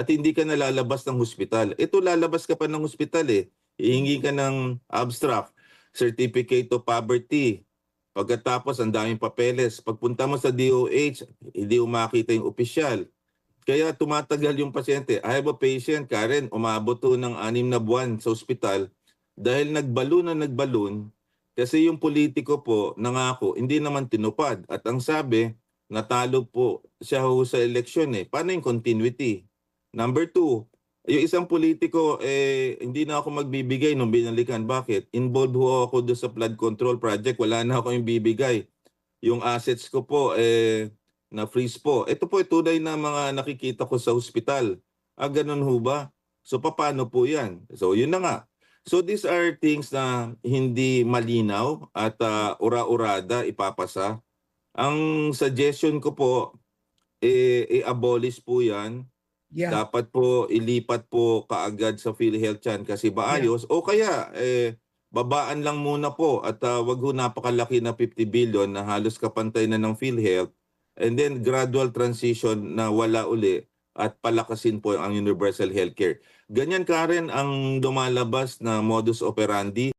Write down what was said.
at hindi ka nalalabas ng hospital. Ito lalabas ka pa ng hospital eh. Hihingi ka ng abstract, certificate of poverty. Pagkatapos ang daming papeles. Pagpunta mo sa DOH, hindi mo makita yung opisyal. Kaya tumatagal yung pasyente. I have a patient, Karen, umabot to ng 6 na buwan sa ospital dahil nagbalon kasi yung politiko po nangako, hindi naman tinupad. At ang sabi, natalo po siya ho sa eleksyon eh. Paano yung continuity? Number two, yung isang politiko, hindi na ako magbibigay nung binalikan. Bakit? Involved ho ako doon sa flood control project. Wala na ako yung bibigay. Yung assets ko po, na-freeze po. Ito po tunay na mga nakikita ko sa ospital. Ganun ho ba? So paano po yan? So yun na nga. So these are things na hindi malinaw at ura-urada ipapasa. Ang suggestion ko po, i-abolish po yan. Yeah. Dapat po ilipat po kaagad sa PhilHealth yan kasi maayos. O kaya, babaan lang muna po at wag ho napakalaki na 50 billion na halos kapantay na ng PhilHealth. And then gradual transition na wala uli at palakasin po ang universal healthcare. Ganyan Karen ang lumalabas na modus operandi.